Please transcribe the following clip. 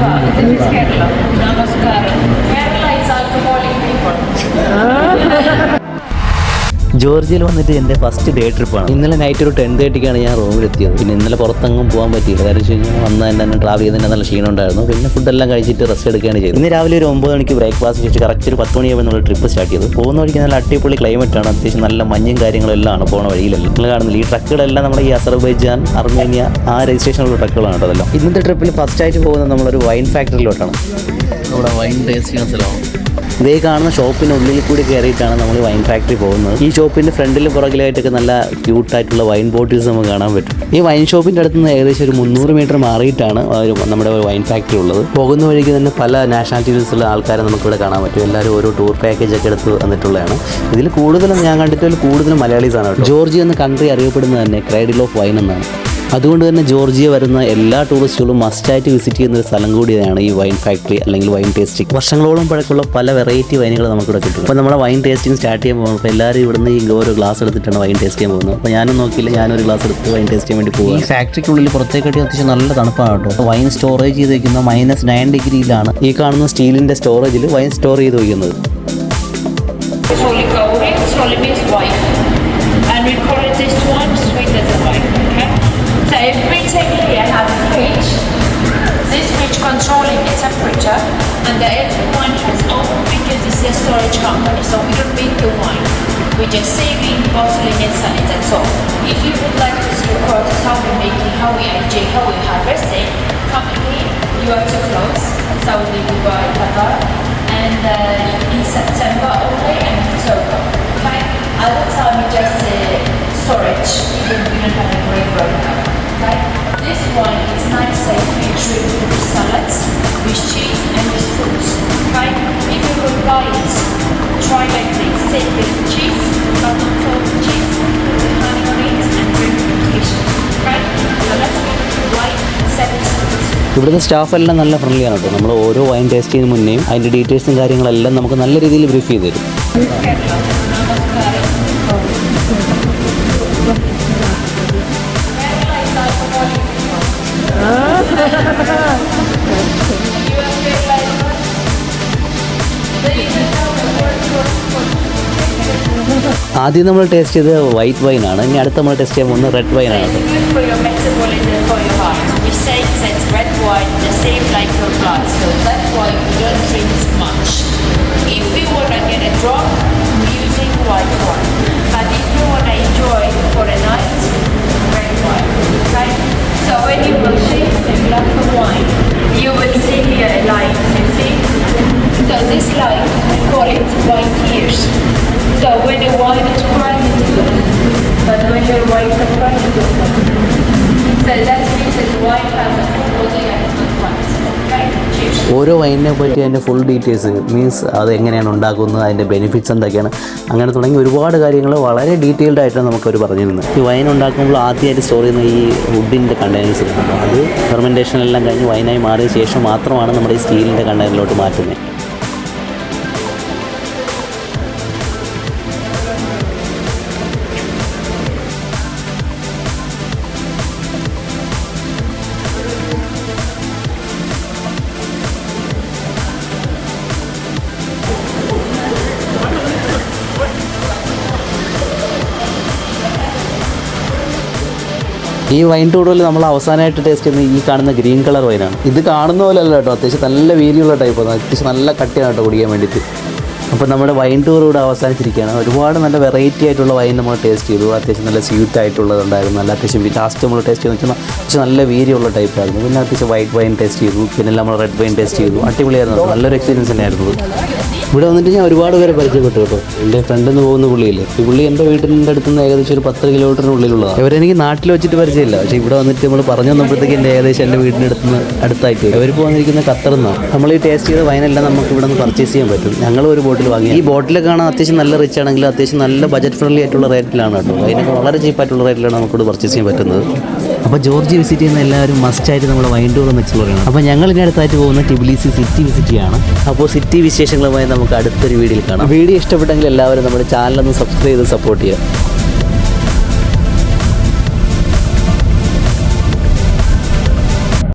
This is Kerala. Namaskaram. Kerala is alcoholic people. ജോർജിയയിൽ വന്നിട്ട് എൻ്റെ first day ട്രിപ്പാണ്. ഇന്നലെ നൈറ്റ് ഒരു 10:30ക്കാണ് ഞാൻ റൂമിലെത്തിയത്. പിന്നെ ഇന്നലെ പുറത്തെങ്ങും പോകാൻ പറ്റിയില്ല. കാരണം വെച്ച് കഴിഞ്ഞാൽ വന്ന് തന്നെ ട്രാവൽ ചെയ്തതിൻ്റെ നല്ല ക്ഷീണം ഉണ്ടായിരുന്നു. പിന്നെ ഫുഡെല്ലാം കഴിച്ചിട്ട് റെസ്റ്റ് എടുക്കുകയാണ് ചെയ്തത്. ഇന്ന് രാവിലെ ഒരു 9 മണിക്ക് ബ്രേക്ക്ഫാസ്റ്റ് കഴിച്ച് കറക്റ്റ് ഒരു 10 മണിയാകുമ്പോൾ നമ്മൾ ട്രിപ്പ് സ്റ്റാർട്ട് ചെയ്തു. പോകുന്ന വഴിക്ക് നല്ല അടിപൊളി ക്ലൈമറ്റാണ്. അത്യാവശ്യം നല്ല മഞ്ഞും കാര്യങ്ങളെല്ലാം ആണ് പോകുന്ന വഴിയിലെല്ലാം. നിങ്ങൾ കാണുന്നില്ല ഈ ട്രക്കുകളെല്ലാം നമ്മുടെ ഈ അസർബൈജാൻ, അർമേനിയ ആ രജിസ്ട്രേഷനുള്ള ട്രക്കുകളാണ് കേട്ടോ അതെല്ലാം. ഇന്നത്തെ ട്രിപ്പിൽ ഫസ്റ്റായിട്ട് പോകുന്നത് നമ്മളൊരു വൈൻ ഫാക്ടറിയിലോട്ടാണ്. അവിടെ വൈൻ ടേസ്റ്റ് ചെയ്യുന്ന സ്ഥലമാണ്. ഇതേ കാണുന്ന ഷോപ്പിൻ്റെ ഉള്ളിൽ കൂടി കയറിയിട്ടാണ് നമ്മൾ വൈൻ ഫാക്ടറി പോകുന്നത്. ഈ ഷോപ്പിൻ്റെ ഫ്രണ്ടിലും പുറകിലായിട്ടൊക്കെ നല്ല ക്യൂട്ടായിട്ടുള്ള വൈൻ ബോട്ടിൽസ് നമുക്ക് കാണാൻ പറ്റും. ഈ വൈൻ ഷോപ്പിൻ്റെ അടുത്ത് നിന്ന് ഏകദേശം ഒരു 300 മീറ്റർ മാറിയിട്ടാണ് നമ്മുടെ വൈൻ ഫാക്ടറി ഉള്ളത്. പോകുന്ന വഴിക്ക് തന്നെ പല നാഷണാലിറ്റീസുള്ള ആൾക്കാരെ നമുക്കിവിടെ കാണാൻ പറ്റും. എല്ലാവരും ഓരോ ടൂർ പാക്കേജ് ഒക്കെ എടുത്ത് വന്നിട്ടുള്ളതാണ്. ഇതിൽ കൂടുതലും ഞാൻ കണ്ടിട്ടുള്ള കൂടുതലും മലയാളീസാണ് കേട്ടോ. ജോർജിയ എന്ന കൺട്രി അറിയപ്പെടുന്നത് തന്നെ ക്രൈഡിൽ ഓഫ് വൈൻ എന്നാണ്. അതുകൊണ്ട് തന്നെ ജോർജിയ വരുന്ന എല്ലാ ടൂറിസ്റ്റുകളും മസ്റ്റായിട്ട് വിസിറ്റ് ചെയ്യുന്ന ഒരു സ്ഥലം കൂടിയാണ് ഈ വൈൻ ഫാക്ടറി അല്ലെങ്കിൽ വൈൻ ടേസ്റ്റിംഗ്. വർഷങ്ങളോളം പഴക്കമുള്ള പല വെറൈറ്റി വൈനുകൾ നമുക്കിവിടെ കിട്ടും. അപ്പോൾ നമ്മുടെ വൈൻ ടേസ്റ്റിംഗ് സ്റ്റാർട്ട് ചെയ്യാൻ പോകുമ്പോൾ അപ്പോൾ എല്ലാവരും ഇവിടുന്ന് ഈ ഓരോ ഗ്ലാസ് എടുത്തിട്ടാണ് വൈൻ ടേസ്റ്റ് ചെയ്യാൻ പോകുന്നത്. അപ്പോൾ ഞാനും നോക്കിയില്ല, ഞാനൊരു ഗ്ലാസ് എടുത്ത് വൈൻ ടേസ്റ്റ് ചെയ്യാൻ വേണ്ടി പോകും. ഈ ഫാക്ടറിക്കുള്ളിൽ പുറത്തേക്കാട്ടി അത്യാവശ്യം നല്ല തണുപ്പാണ് കേട്ടോ. അപ്പോൾ വൈൻ സ്റ്റോറേജ് ചെയ്ത് വയ്ക്കുന്ന -9 ഡിഗ്രിയിലാണ് ഈ കാണുന്ന സ്റ്റീലിൻ്റെ സ്റ്റോറേജിൽ വൈൻ സ്റ്റോർ ചെയ്ത് വയ്ക്കുന്നത്. So every table here has a fridge. This fridge controlling the temperature, and everyone has own because this is a storage company. So we don't make the wine. We just saving, bottling, and selling. That's all. If you would like to see the process, how we making, how we enjoy, how we harvesting, come here. You are too close. Saudi, Dubai, Qatar, and in September only and October. Okay. Other time we just storage. Even we don't have a great road now. Okay. This one is nice, safe, featuring with salads, with cheese and with fruits. Okay. If you will buy it, try like this: save with cheese, but not salt cheese, put honey on it, and drink with fish. Okay. So let's make it right 7 spoons. ഇവിടുത്തെ സ്റ്റാഫെല്ലാം നല്ല ഫ്രണ്ട്ലിയാണ് കേട്ടോ. നമ്മൾ ഓരോ wine taste ചെയ്യുന്ന മുന്നേയും അതിൻ്റെ ഡീറ്റെയിൽസും കാര്യങ്ങളെല്ലാം നമുക്ക് നല്ല രീതിയിൽ ബ്രീഫ് ചെയ്ത് തരും. ആദ്യം നമ്മൾ ടേസ്റ്റ് ചെയ്ത് വൈറ്റ് വൈനാണ്. ഇനി അടുത്ത് നമ്മൾ ടേസ്റ്റ് ചെയ്യാൻ പോകുന്നത് red വൈനാണ്. So when you will shake the glass of wine, you will see here a line, you see? So this line, we call it wine tears. So when the wine is crying, it's good. But when your wine is crying, it's good. So that means that the wine has a full body and it's good wine. Okay? Cheers. ഓരോ വൈനിനെ പറ്റി അതിൻ്റെ full details means അത് എങ്ങനെയാണ് ഉണ്ടാക്കുന്നത്, അതിൻ്റെ benefits എന്തൊക്കെയാണ്, അങ്ങനെ തുടങ്ങി ഒരുപാട് കാര്യങ്ങൾ വളരെ ഡീറ്റെയിൽഡ് ആയിട്ടാണ് നമുക്കവർ പറഞ്ഞു തരുന്നത്. ഈ വൈൻ ഉണ്ടാക്കുമ്പോൾ ആദ്യമായിട്ട് സ്റ്റോർ ചെയ്യുന്ന ഈ വുഡിൻ്റെ കണ്ടെയ്നേഴ്സ് കിട്ടുമ്പോൾ അത് ഫെർമെൻറ്റേഷനെല്ലാം കഴിഞ്ഞ് വൈനായി മാറിയ ശേഷം മാത്രമാണ് നമ്മുടെ ഈ സ്റ്റീലിൻ്റെ കണ്ടെയ്നറിലോട്ട് മാറ്റുന്നത്. ഈ വൈൻ ടൂറിൽ നമ്മൾ അവസാനമായിട്ട് ടേസ്റ്റ് ചെയ്യുന്നത് ഈ കാണുന്ന ഗ്രീൻ കളർ വൈനാണ്. ഇത് കാണുന്ന പോലെ അല്ല കേട്ടോ, അത്യാവശ്യം നല്ല വീതിയുള്ള ടൈപ്പാണ്, അത്യാവശ്യം നല്ല കട്ടിയാണ് കേട്ടോ കുടിക്കാൻ വേണ്ടിയിട്ട്. അപ്പോൾ നമ്മുടെ വൈൻ ടൂർ ഇവിടെ അവസാനിച്ചിരിക്കുകയാണ്. ഒരുപാട് നല്ല വെറൈറ്റി ആയിട്ടുള്ള വൈൻ നമ്മൾ ടേസ്റ്റ് ചെയ്തു. അത്യാവശ്യം നല്ല സ്വീറ്റ് ആയിട്ടുള്ളതുണ്ടായിരുന്നു. നല്ല അത്യാവശ്യം ലാസ്റ്റ് നമ്മൾ ടേസ്റ്റ് ചെയ്തെന്ന് വെച്ചാൽ അത്യാവശ്യം നല്ല വീതിയുള്ള ടൈപ്പായിരുന്നു. പിന്നെ അത്യാവശ്യം വൈറ്റ് വൈൻ ടേസ്റ്റ് ചെയ്തു, പിന്നെ നമ്മൾ റെഡ് വൈൻ ടേസ്റ്റ് ചെയ്തു. അടിപൊളിയായിരുന്നു, നല്ലൊരു എക്സ്പീരിയൻസ് തന്നെയായിരുന്നു. ഇവിടെ വന്നിട്ട് ഞാൻ ഒരുപാട് പേരെ പരിചയപ്പെട്ടു കേട്ടോ. എൻ്റെ ഫ്രണ്ടിൽ നിന്ന് പോകുന്ന പുള്ളിയില്ലേ, ഈ പുള്ളി എൻ്റെ വീട്ടിൻ്റെ അടുത്ത് നിന്ന് ഏകദേശം ഒരു 10 കിലോമീറ്ററിനുള്ളിലുള്ളതാണ്. ഇവരെനിക്ക് നാട്ടിൽ വെച്ചിട്ട് പരിചയമില്ല, പക്ഷേ ഇവിടെ വന്നിട്ട് നമ്മൾ പറഞ്ഞു വന്നപ്പോഴത്തേക്ക് എൻ്റെ ഏകദേശം എൻ്റെ വീടിൻ്റെ അടുത്തായിട്ട് അവരിപ്പോൾ വന്നിരിക്കുന്ന ഖത്തറിൽ നിന്നാണ്. നമ്മൾ ഈ ടേസ്റ്റ് ചെയ്ത വൈനെല്ലാം നമുക്ക് ഇവിടെ നിന്ന് പർച്ചേസ് ചെയ്യാൻ പറ്റും. ഞങ്ങൾ ഒരു ബോട്ടിൽ വാങ്ങി. ഈ ബോട്ടിലൊക്കെ കാണാൻ അത്യാവശ്യം നല്ല റിച്ച് ആണെങ്കിൽ അത്യാവശ്യം നല്ല ബജറ്റ് ഫ്രണ്ട്ലി ആയിട്ടുള്ള റേറ്റിലാണ് കേട്ടോ. അതിനൊക്കെ വളരെ ചീപ്പായിട്ടുള്ള റേറ്റിലാണ് നമുക്കിവിടെ പർച്ചേസ് ചെയ്യാൻ പറ്റുന്നത്. അപ്പോൾ ജോർജിയ വിസിറ്റ് ചെയ്യുന്ന എല്ലാവരും മസ്റ്റായിട്ട് നമ്മുടെ വൈൻ ടൂർ ഒന്ന് എക്സ്പ്ലോർ ചെയ്യണം. അപ്പോൾ ഞങ്ങൾ ഇനി അടുത്തായിട്ട് പോകുന്ന ടിബിലിസി സിറ്റി വിസിറ്റ് ചെയ്യാണ്. അപ്പോൾ സിറ്റി വിശേഷങ്ങളുമായി നമുക്ക് അടുത്തൊരു വീഡിയോയിൽ കാണാം. വീഡിയോ ഇഷ്ടപ്പെട്ടെങ്കിൽ എല്ലാവരും നമ്മുടെ ചാനലൊന്ന് സബ്സ്ക്രൈബ് ചെയ്ത് സപ്പോർട്ട് ചെയ്യുക.